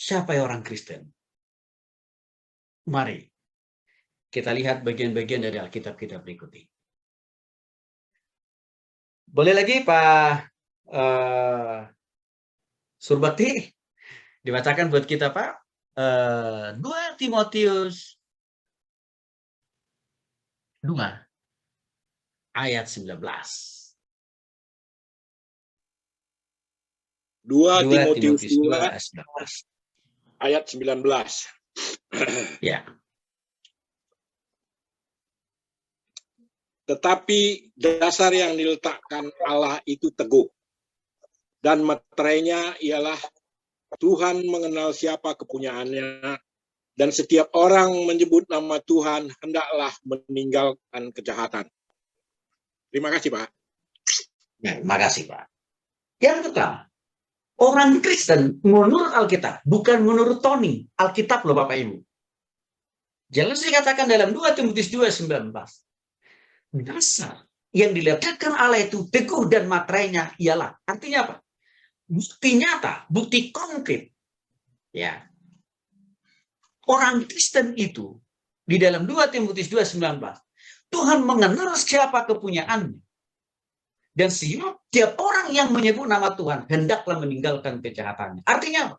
Siapa yang orang Kristen? Mari kita lihat bagian-bagian dari Alkitab kita berikut ini. Boleh lagi Pak Surbakti dibacakan buat kita Pak 2 Timotius 2 ayat 19. 2 Timotius 2 ayat 19. ayat 19. Ya. Tetapi dasar yang diletakkan Allah itu teguh, dan materainya ialah Tuhan mengenal siapa kepunyaannya, dan setiap orang menyebut nama Tuhan hendaklah meninggalkan kejahatan. Terima kasih, Pak. Ya, terima kasih, Pak. Yang pertama, orang Kristen menurut Alkitab, bukan menurut Tony. Alkitab loh Bapak Ibu. Jelas dikatakan dalam 2 Timotius 2:19. Dasar yang diletakkan Allah itu teguh dan materainya ialah, artinya apa? Bukti nyata, bukti konkret. Ya. Orang Kristen itu di dalam 2 Timotius 2:19, Tuhan mengenal siapa kepunyaannya. Dan setiap orang yang menyebut nama Tuhan hendaklah meninggalkan kejahatannya. Artinya apa?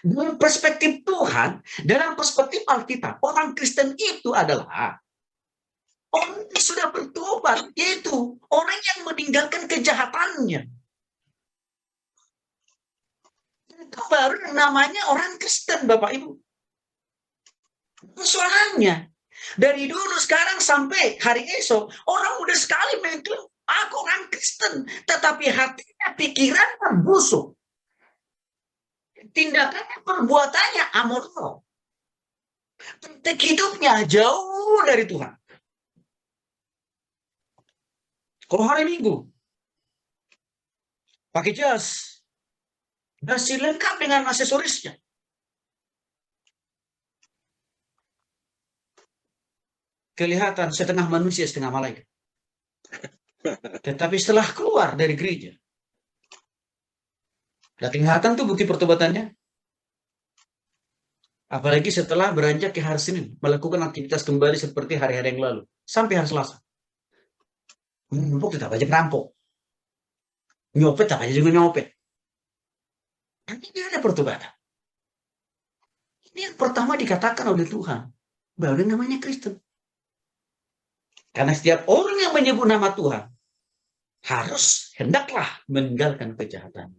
Dalam perspektif Tuhan, dalam perspektif Alkitab, orang Kristen itu adalah orang yang sudah bertobat, yaitu orang yang meninggalkan kejahatannya. Itu baru namanya orang Kristen, Bapak Ibu. Persoalannya, dari dulu sekarang sampai hari esok, orang udah sekali mengklaim, aku orang Kristen, tetapi hatinya, pikirannya busuk. Tindakannya, perbuatannya amoral. Praktek hidupnya jauh dari Tuhan. Kalau hari Minggu, pakai jas, masih lengkap dengan aksesorisnya. Kelihatan setengah manusia, setengah malaikat. Tetapi setelah keluar dari gereja, dan kelihatan tuh bukti pertobatannya. Apalagi setelah beranjak ke hari Senin, melakukan aktivitas kembali seperti hari-hari yang lalu, sampai hari Selasa. Ngerampok tetap aja ngerampok. Nyopet tetap aja juga nyopet. Ini ada pertobatan. Ini yang pertama dikatakan oleh Tuhan. Baru namanya Kristen. Karena setiap orang yang menyebut nama Tuhan, harus hendaklah meninggalkan kejahatan.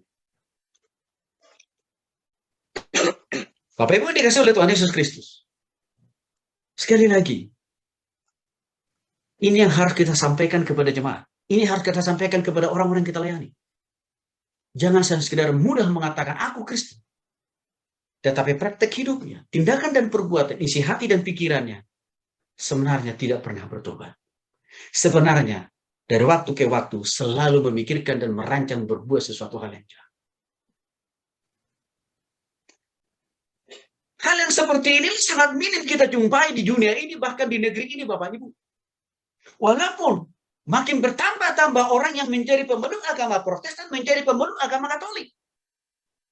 Bapak Ibu dikasih oleh Tuhan Yesus Kristus. Sekali lagi, ini yang harus kita sampaikan kepada jemaat. Ini harus kita sampaikan kepada orang-orang yang kita layani. Jangan sekedar mudah mengatakan, aku Kristen. Tetapi praktek hidupnya, tindakan dan perbuatan, isi hati dan pikirannya, sebenarnya tidak pernah bertobat. Sebenarnya, dari waktu ke waktu, selalu memikirkan dan merancang berbuat sesuatu hal yang jahat. Hal yang seperti ini sangat minim kita jumpai di dunia ini, bahkan di negeri ini, Bapak Ibu. Walaupun makin bertambah-tambah orang yang menjadi pemeluk agama Protestan, menjadi pemeluk agama Katolik.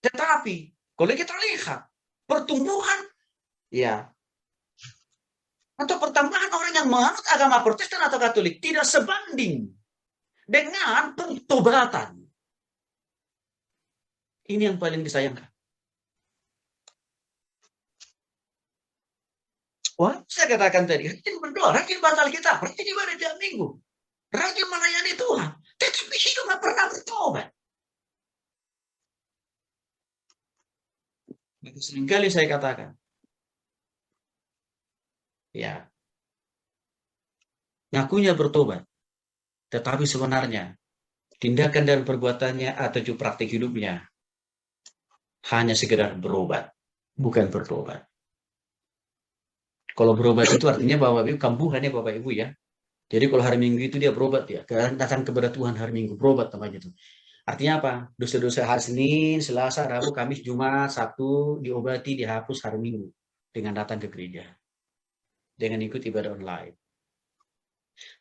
Tetapi, kalau kita lihat, pertumbuhan, ya, atau pertambahan orang yang menganut agama Protestan atau Katolik tidak sebanding dengan pertobatan. Ini yang paling disayangkan. Wah, saya katakan tadi, rajin berdoa, rajin baca Alkitab, rajin ibadah tiap minggu, rajin melayani Tuhan, tetapi hidup nggak pernah bertobat. Seringkali saya katakan, ya, ngakunya bertobat, tetapi sebenarnya tindakan dan perbuatannya atau praktik hidupnya hanya sekedar berobat, bukan bertobat. Kalau berobat itu artinya bahwa kambuhan ya Bapak Ibu ya. Jadi kalau hari Minggu itu dia berobat ya, datang kepada Tuhan hari Minggu, berobat namanya itu. Artinya apa? Dosa-dosa hari Senin, Selasa, Rabu, Kamis, Jumat, Sabtu diobati, dihapus hari Minggu dengan datang ke gereja, dengan ikut ibadah online.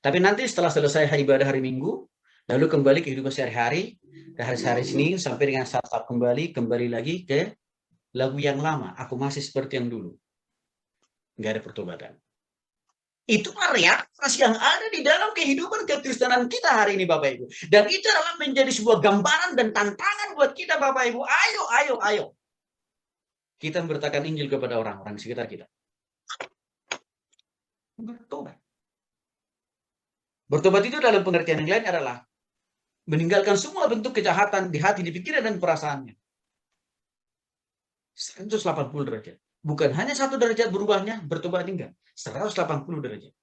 Tapi nanti setelah selesai ibadah hari Minggu, lalu kembali ke kehidupan sehari-hari, dari hari Senin sampai dengan Sabtu kembali lagi ke lagu yang lama, aku masih seperti yang dulu. Nggak ada pertobatan. Itulah realitas yang ada di dalam kehidupan kekristenan kita hari ini, Bapak Ibu. Dan itu adalah menjadi sebuah gambaran dan tantangan buat kita, Bapak Ibu. Ayo. Kita memberitakan Injil kepada orang-orang di sekitar kita. Bertobat. Bertobat itu dalam pengertian yang lain adalah meninggalkan semua bentuk kejahatan di hati, di pikiran, dan perasaannya. 180 derajat. Bukan hanya 1 derajat berubahnya, bertobat enggak. 180 derajat.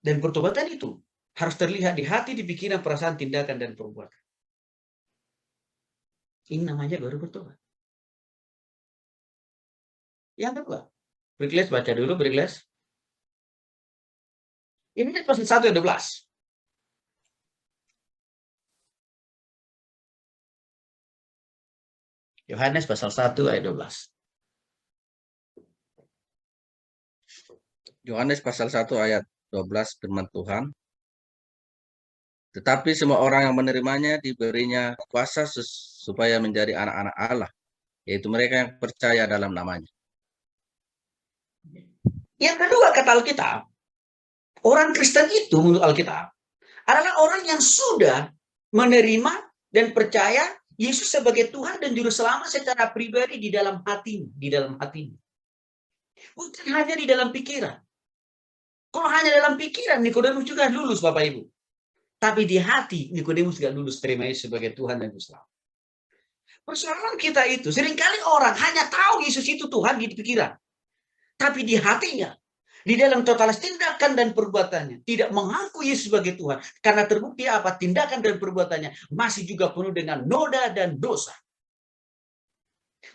Dan pertobatan itu harus terlihat di hati, di pikiran, perasaan, tindakan, dan perbuatan. Ini namanya baru bertobat. Yang kedua, Berikles baca dulu, Berikles. Ini pasal 1 ayat 12. Yohanes pasal 1 ayat 12. Yohanes pasal 1 ayat 12 firman Tuhan. Tetapi semua orang yang menerimanya diberinya kuasa supaya menjadi anak-anak Allah, yaitu mereka yang percaya dalam namanya. Yang kedua kata Alkitab, orang Kristen itu menurut Alkitab adalah orang yang sudah menerima dan percaya Yesus sebagai Tuhan dan Juru Selamat secara pribadi di dalam hatinya, Bukan hanya di dalam pikiran. Kalau hanya dalam pikiran, Nikodemus juga lulus, Bapak Ibu. Tapi di hati, Nikodemus juga lulus terima Yesus sebagai Tuhan dan Juru Selamat. Persoalan kita itu, seringkali orang hanya tahu Yesus itu Tuhan di pikiran. Tapi di hatinya, di dalam totalitas tindakan dan perbuatannya, tidak mengaku Yesus sebagai Tuhan. Karena terbukti apa? Tindakan dan perbuatannya masih juga penuh dengan noda dan dosa.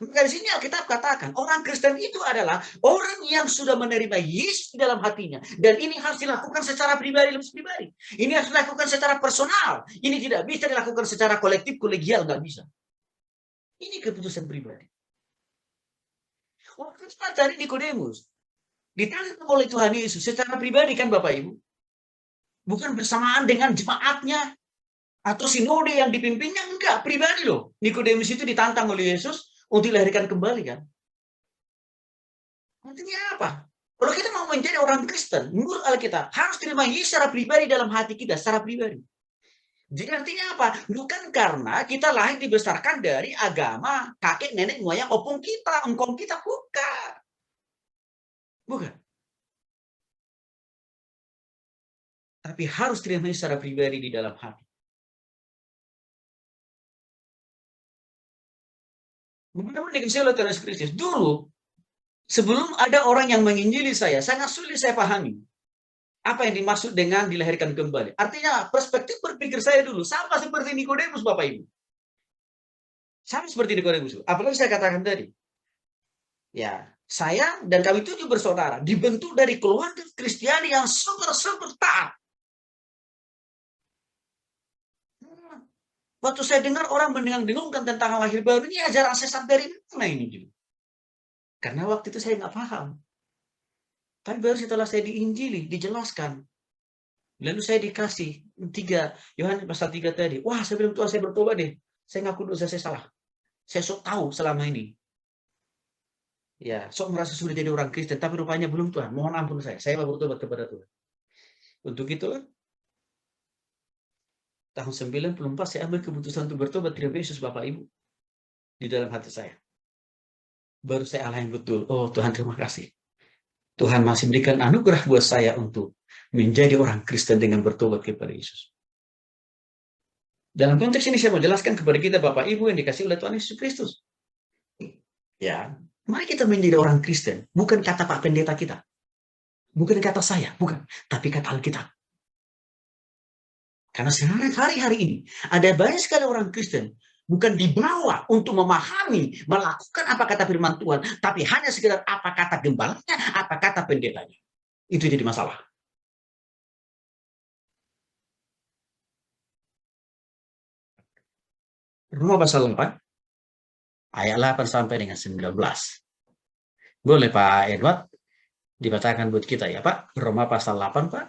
Maka di sini Alkitab katakan, orang Kristen itu adalah orang yang sudah menerima Yesus di dalam hatinya. Dan ini harus dilakukan secara pribadi. Ini harus dilakukan secara personal. Ini tidak bisa dilakukan secara kolektif, kolegial, nggak bisa. Ini keputusan pribadi. Waktu dari Nikodemus ditangkap oleh Tuhan Yesus secara pribadi kan Bapak Ibu. Bukan bersamaan dengan jemaatnya atau sinode yang dipimpinnya, enggak, pribadi loh. Nikodemus itu ditantang oleh Yesus untuk dilahirkan kembali kan. Artinya apa? Kalau kita mau menjadi orang Kristen, menurut Alkitab harus terima Yesus secara pribadi dalam hati kita, secara pribadi. Jadi artinya apa? Bukan karena kita lahir dibesarkan dari agama kakek, nenek, moyang, opung kita, engkong kita, bukan. Bukan. Tapi harus terima secara pribadi di dalam hati. Benar-benar dikasih oleh Tuhan Yesus Kristus. Dulu, sebelum ada orang yang menginjili saya, sangat sulit saya pahami apa yang dimaksud dengan dilahirkan kembali. Artinya, perspektif berpikir saya dulu sama seperti Nikodemus, Bapak Ibu. Sama seperti Nikodemus. Apalagi saya katakan tadi. Ya, saya dan kami 7 bersaudara dibentuk dari keluarga Kristiani yang super taat. Waktu saya dengar orang mendengung-dengungkan tentang lahir baru, ini ajaran sesat dari mana ini juga? Karena waktu itu saya nggak paham. Tapi baru setelah saya diinjili, dijelaskan. Lalu saya dikasih 3, Yohanes pasal 3 tadi. Wah, saya bilang, Tuhan, saya bertobat deh. Saya ngaku dosa saya salah. Saya sok tahu selama ini. Ya, sok merasa sudah jadi orang Kristen, tapi rupanya belum, Tuhan. Mohon ampun saya mau bertobat kepada Tuhan. Untuk itulah, tahun 94 saya ambil keputusan untuk bertobat terima Yesus Bapak Ibu di dalam hati saya. Baru saya alahin betul. Oh Tuhan, terima kasih. Tuhan masih berikan anugerah buat saya untuk menjadi orang Kristen dengan bertobat kepada Yesus. Dalam konteks ini saya mau jelaskan kepada kita Bapak Ibu yang dikasih oleh Tuhan Yesus Kristus. Ya, mari kita menjadi orang Kristen. Bukan kata Pak Pendeta kita. Bukan kata saya, bukan. Tapi kata Alkitab. Karena hari-hari ini ada banyak sekali orang Kristen bukan dibawa untuk memahami, melakukan apa kata firman Tuhan, tapi hanya sekedar apa kata gembalanya, apa kata pendetanya. Itu jadi masalah. Roma pasal 4, ayat 8 sampai dengan 19. Boleh Pak Edward dibacakan buat kita ya Pak? Roma pasal 8 Pak,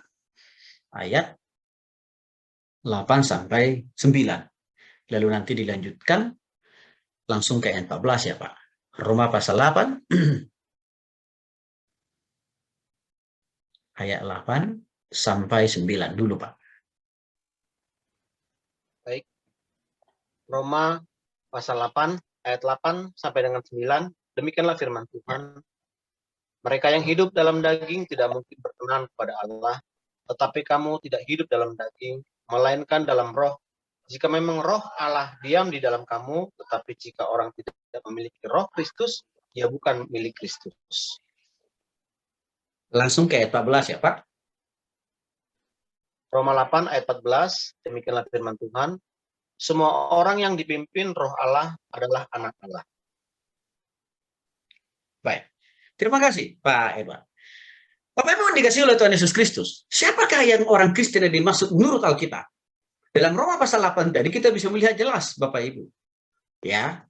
ayat 8 sampai 9. Lalu nanti dilanjutkan Langsung ke ayat 14 ya Pak. Roma pasal 8 ayat 8 sampai 9 dulu Pak. Baik. Roma pasal 8 ayat 8 sampai dengan 9. Demikianlah firman Tuhan. Mereka yang hidup dalam daging tidak mungkin berkenan kepada Allah, tetapi kamu tidak hidup dalam daging, melainkan dalam roh. Jika memang roh Allah diam di dalam kamu, tetapi jika orang tidak memiliki roh Kristus, ia bukan milik Kristus. Langsung ke ayat 14 ya Pak. Roma 8 ayat 14, demikianlah firman Tuhan. Semua orang yang dipimpin roh Allah adalah anak Allah. Baik. Terima kasih Pak Edward. Bapak Ibu dikasih oleh Tuhan Yesus Kristus. Siapakah yang orang Kristen yang dimaksud menurut Alkitab? Dalam Roma pasal 8 tadi kita bisa melihat jelas Bapak Ibu. Ya.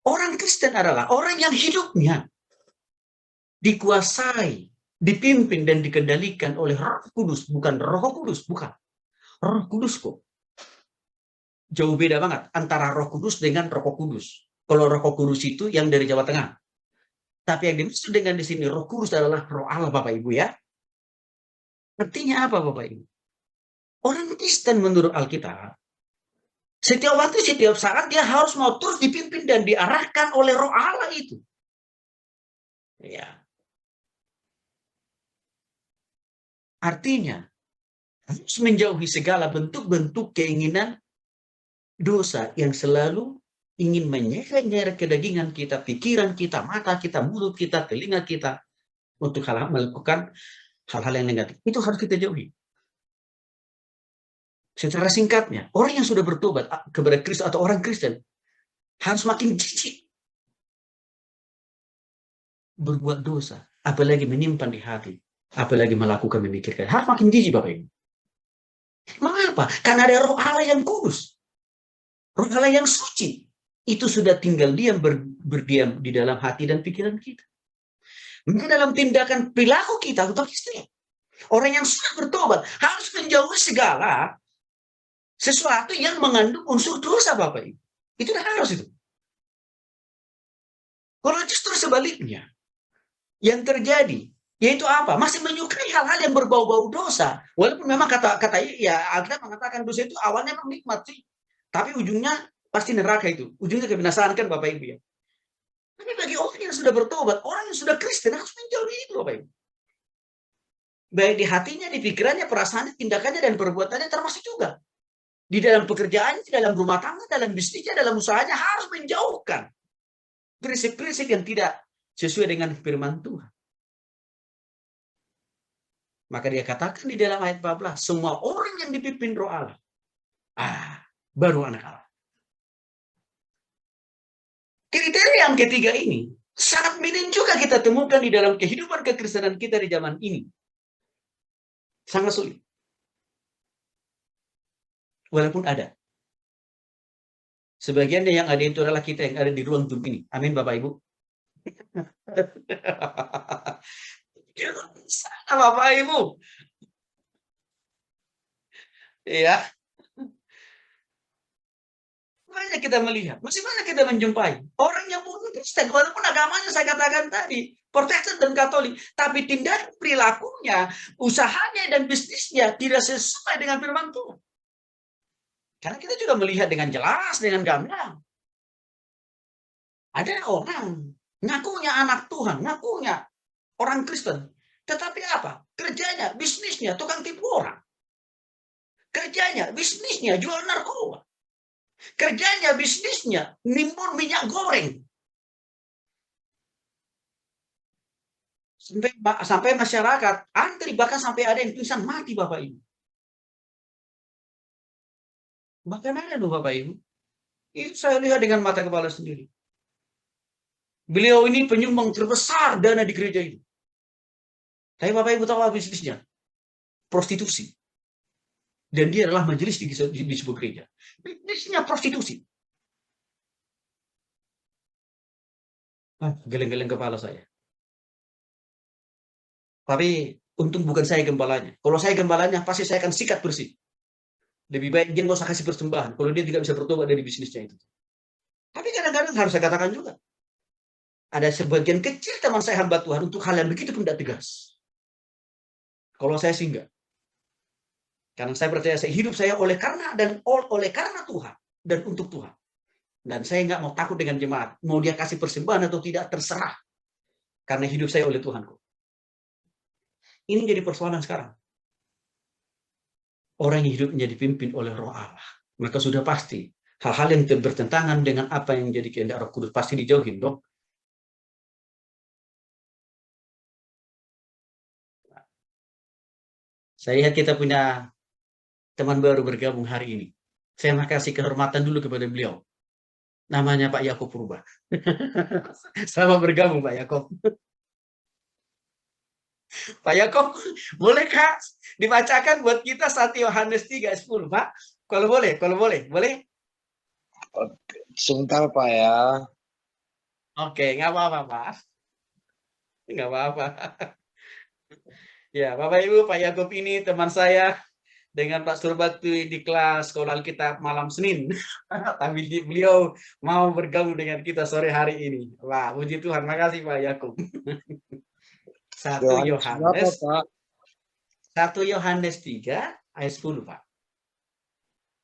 Orang Kristen adalah orang yang hidupnya dikuasai, dipimpin dan dikendalikan oleh Roh Kudus, bukan Roh Kudus, bukan. Roh Kudus kok. Jauh beda banget antara Roh Kudus dengan Roh Kudus. Kalau Roh Kudus itu yang dari Jawa Tengah. Tapi yang dimaksud dengan di sini Roh Kudus adalah Roh Allah Bapak Ibu ya. Artinya apa Bapak Ibu? Orang Kristen menurut Alkitab, setiap waktu, setiap saat dia harus mau terus dipimpin dan diarahkan oleh Roh Allah itu. Ya. Artinya harus menjauhi segala bentuk-bentuk keinginan dosa yang selalu ingin menyeret-nyeret kedagingan kita, pikiran kita, mata kita, mulut kita, telinga kita untuk melakukan hal-hal yang negatif. Itu harus kita jauhi. Secara singkatnya, orang yang sudah bertobat kepada Kristus atau orang Kristen harus makin jijik berbuat dosa, apalagi menyimpan di hati, apalagi melakukan memikirkan. Harus makin jijik Bapak Ibu. Mengapa? Karena ada Roh Allah yang kudus, Roh Allah yang suci. Itu sudah tinggal diam berdiam di dalam hati dan pikiran kita. Maka dalam tindakan perilaku kita untuk istri, orang yang sudah bertobat harus menjauhi segala sesuatu yang mengandung unsur dosa Bapak Ibu. Itu dah harus itu. Kalau justru sebaliknya, yang terjadi yaitu apa? Masih menyukai hal-hal yang berbau-bau dosa. Walaupun memang kata ya Alkitab mengatakan dosa itu awalnya memang nikmat sih, tapi ujungnya pasti neraka itu. Ujungnya kebinasaan kan Bapak Ibu ya. Tapi bagi orang yang sudah bertobat, orang yang sudah Kristen harus menjauhi itu Bapak Ibu. Baik di hatinya, di pikirannya, perasaannya, tindakannya dan perbuatannya termasuk juga di dalam pekerjaannya, di dalam rumah tangga, dalam bisnisnya, dalam usahanya harus menjauhkan prinsip-prinsip yang tidak sesuai dengan firman Tuhan. Maka dia katakan di dalam ayat 14, semua orang yang dipimpin Roh Allah, baru anak Allah. Kriteria yang ketiga ini sangat minim juga kita temukan di dalam kehidupan kekristenan kita di zaman ini. Sangat sulit. Walaupun ada. Sebagian yang ada itu adalah kita yang ada di ruang Zoom ini. Amin Bapak Ibu. Sana Bapak Ibu. Ya. Banyak kita melihat. Masih banyak kita menjumpai. Orang yang bukan Kristen. Walaupun agamanya saya katakan tadi. Protestan dan Katolik. Tapi tindakan perilakunya, usahanya dan bisnisnya tidak sesuai dengan firman Tuhan. Karena kita juga melihat dengan jelas, dengan gamblang. Ada orang ngakunya anak Tuhan, ngakunya orang Kristen. Tetapi apa? Kerjanya, bisnisnya, tukang tipu orang. Kerjanya, bisnisnya, jual narkoba. Kerjanya, bisnisnya, nimbun minyak goreng. Sampai masyarakat antri, bahkan sampai ada yang pingsan mati Bapak Ibu. Bahkan ada loh Bapak Ibu. Itu saya lihat dengan mata kepala sendiri. Beliau ini penyumbang terbesar dana di gereja itu. Tapi Bapak Ibu tahu apa bisnisnya? Prostitusi. Dan dia adalah majelis di sebuah gereja. Bisnisnya prostitusi. Geleng-geleng kepala saya. Tapi untung bukan saya gembalanya. Kalau saya gembalanya, pasti saya akan sikat bersih. Lebih baik dia nggak usah kasih persembahan kalau dia tidak bisa bertobat dari bisnisnya itu. Tapi kadang-kadang Kadang harus saya katakan juga, ada sebagian kecil teman saya hamba Tuhan untuk hal yang begitu pun tidak tegas. Kalau saya sih enggak. Karena saya percaya hidup saya oleh karena Tuhan dan untuk Tuhan. Dan saya nggak mau takut dengan jemaat. Mau dia kasih persembahan atau tidak, terserah. Karena hidup saya oleh Tuhanku. Ini jadi persoalan sekarang. Orang yang hidup menjadi dipimpin oleh Roh Allah. Maka sudah pasti hal-hal yang bertentangan dengan apa yang menjadi kehendak Roh Kudus pasti dijauhin, dong. Saya lihat kita punya teman baru bergabung hari ini. Saya kasih kehormatan dulu kepada beliau. Namanya Pak Yakob Purba. Selamat bergabung Pak Yakob. Pak Yakob, bolehkah dibacakan buat kita 1 Yohanes 3:10, Pak? Kalau boleh, boleh? Sebentar Pak ya. Oke, nggak apa-apa Pak. Nggak apa-apa. Ya, Bapak Ibu, Pak Yakob ini teman saya dengan Pak Surbakti di kelas sekolah Alkitab malam Senin. Tapi beliau mau bergabung dengan kita sore hari ini. Wah, puji Tuhan, makasih Pak Yakob. 1 Yohanes 3 ayat 10, Pak.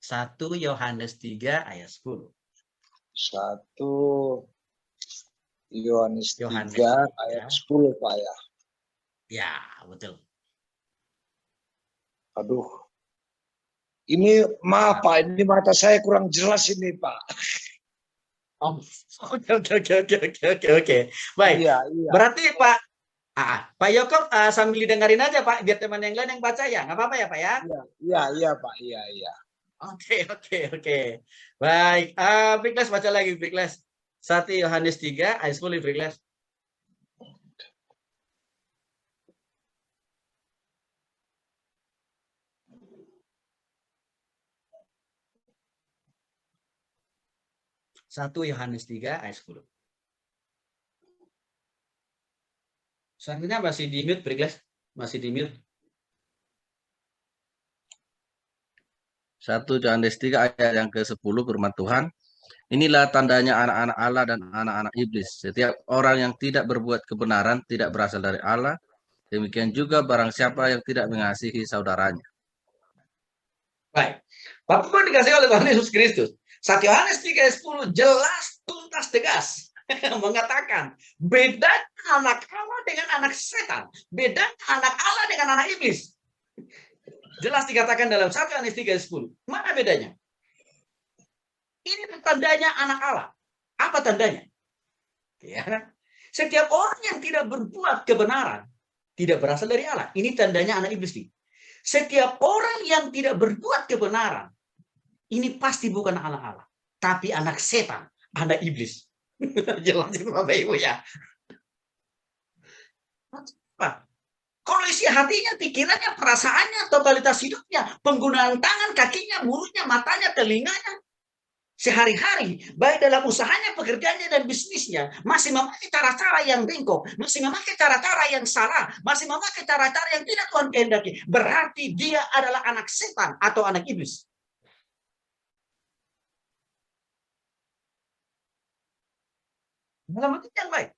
1 Yohanes 3 ayat 10. 1 Yohanes 3 ayat 10 Pak ya. Ya, betul. Aduh. Ini maaf Pak, ini mata saya kurang jelas ini Pak. Oh, oke. Baik. Iya. Berarti Pak Yakob sambil dengerin aja Pak, biar teman yang lain yang baca ya. Nggak apa-apa ya Pak ya? Iya Pak, iya. Oke. Baik, Bikles baca lagi Bikles. 1 Yohanes 3 ayat 10 Bikles. Satu Yohanes 3 ayat 10. Selanjutnya masih di mute, Bikles. Masih di mute. 1 Yohanes 3 ayat yang ke-10 firman Tuhan. Inilah tandanya anak-anak Allah dan anak-anak iblis. Setiap orang yang tidak berbuat kebenaran tidak berasal dari Allah. Demikian juga barang siapa yang tidak mengasihi saudaranya. Baik. Bapak Ibu dikasih oleh Tuhan Yesus Kristus. 1 Yohanes 3:10 jelas, tuntas, tegas mengatakan bedanya anak Allah dengan anak setan, bedanya anak Allah dengan anak iblis. Jelas dikatakan dalam 1 Yohanes 3:10. Mana bedanya? Ini tandanya anak Allah. Apa tandanya? Ya. Setiap orang yang tidak berbuat kebenaran tidak berasal dari Allah. Ini tandanya anak iblis nih. Setiap orang yang tidak berbuat kebenaran ini pasti bukan anak Allah, tapi anak setan, anak iblis. Jelas itu Bapak Ibu ya. Kalau isi hatinya, pikirannya, perasaannya, totalitas hidupnya, penggunaan tangan, kakinya, mulutnya, matanya, telinganya, sehari-hari, baik dalam usahanya, pekerjaannya, dan bisnisnya, masih memakai cara-cara yang bengkok, masih memakai cara-cara yang salah, masih memakai cara-cara yang tidak Tuhan kehendaki, berarti dia adalah anak setan atau anak iblis. Dalam bentuk yang baik.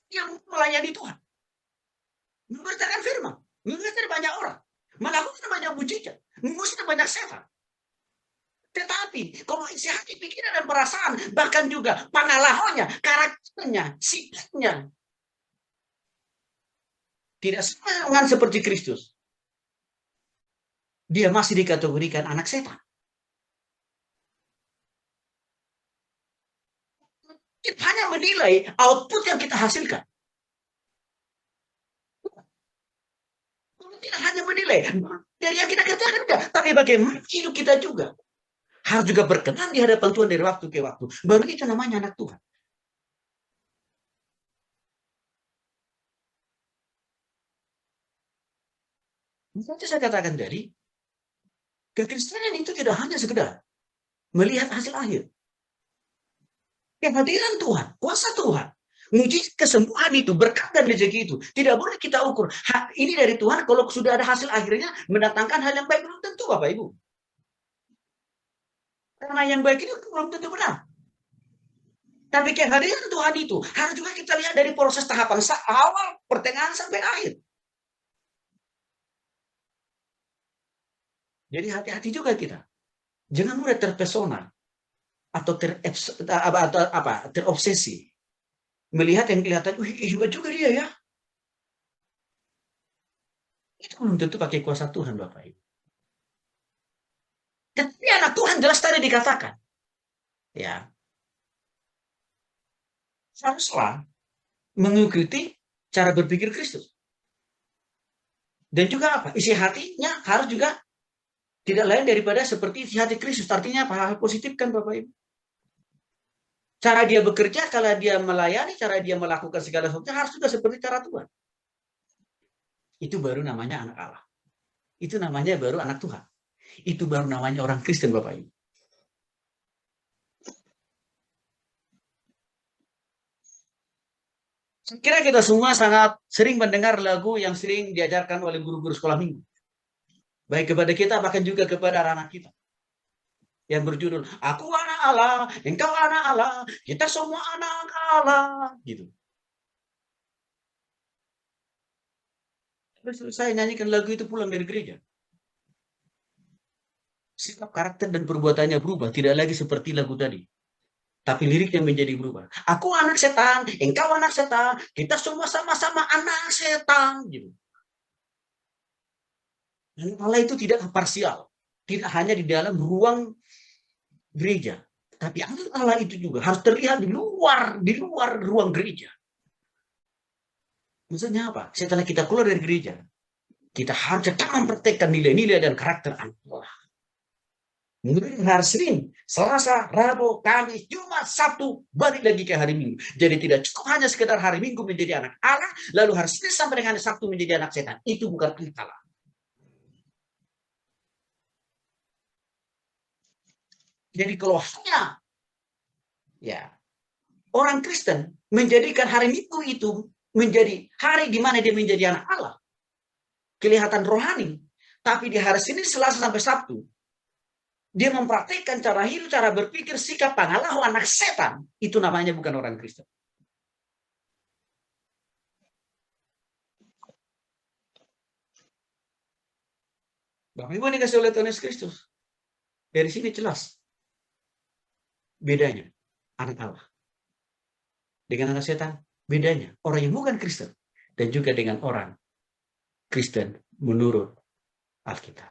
Yang melayani Tuhan. Memberitakan firman. Mengajar banyak orang. Melakukan banyak mujizat. Mengusir banyak setan. Tetapi kalau isi hati, pikiran, dan perasaan, bahkan juga pengalamannya, karakternya, sifatnya tidak sama seperti Kristus, dia masih dikategorikan anak setan. Kita hanya menilai output yang kita hasilkan. Tidak hanya menilai dari yang kita kerjakan, enggak, tapi bagaimana hidup kita juga. Harus juga berkenan di hadapan Tuhan dari waktu ke waktu. Baru itu namanya anak Tuhan. Nanti saya katakan dari kekristenan itu tidak hanya sekedar melihat hasil akhir. Kehadiran Tuhan, kuasa Tuhan, mujizat kesembuhan itu, berkat dan rezeki itu tidak boleh kita ukur. Ini dari Tuhan, kalau sudah ada hasil akhirnya mendatangkan hal yang baik, belum tentu Bapak Ibu. Karena yang baik itu belum tentu benar. Tapi kehadiran Tuhan itu harus juga kita lihat dari proses tahapan awal, pertengahan sampai akhir. Jadi hati-hati juga kita. Jangan mudah terpesona atau terobsesi melihat yang kelihatan, wih hebat juga dia ya. Itu belum tentu pakai kuasa Tuhan, Bapak Ibu. Tapi anak Tuhan jelas tadi dikatakan, ya, haruslah mengikuti cara berpikir Kristus. Dan juga apa? Isi hatinya harus juga tidak lain daripada seperti isi hati Kristus. Artinya apa? Hal positif kan, Bapak Ibu? Cara dia bekerja, cara dia melayani, cara dia melakukan segala sesuatu harus juga seperti cara Tuhan. Itu baru namanya anak Allah. Itu namanya baru anak Tuhan. Itu baru namanya orang Kristen, Bapak Ibu. Saya kira kita semua sangat sering mendengar lagu yang sering diajarkan oleh guru-guru sekolah minggu. Baik kepada kita, bahkan juga kepada anak-anak kita. Yang berjudul, Aku anak Allah, engkau anak Allah, kita semua anak Allah. Gitu. Saya nyanyikan lagu itu pulang dari gereja. Sikap, karakter, dan perbuatannya berubah. Tidak lagi seperti lagu tadi. Tapi liriknya menjadi berubah. Aku anak setan, engkau anak setan, kita semua sama-sama anak setan. Gitu. Dan Allah itu tidak parsial. Tidak hanya di dalam ruang gereja. Tapi Allah itu juga harus terlihat di luar ruang gereja. Maksudnya apa? Setelah kita keluar dari gereja, kita harus tetap mempraktekkan nilai-nilai dan karakter Allah. Mulai hari Senin, Selasa, Rabu, Kamis, Jumat, Sabtu, balik lagi ke hari Minggu. Jadi tidak cukup hanya sekedar hari Minggu menjadi anak Allah, lalu hari Senin sampai dengan hari Sabtu menjadi anak setan. Itu bukan Allah. Jadi kalau hanya ya orang Kristen menjadikan hari Minggu itu menjadi hari di mana dia menjadi anak Allah, kelihatan rohani, tapi di hari Senin, Selasa sampai Sabtu dia mempraktikkan cara hidup, cara berpikir, sikap pengalah anak setan, itu namanya bukan orang Kristen. Bapak Ibu dikasih oleh Tuhan Yesus Kristus. Dari sini jelas bedanya anak Allah dengan anak setan. Bedanya orang yang bukan Kristen dan juga dengan orang Kristen menurut Alkitab.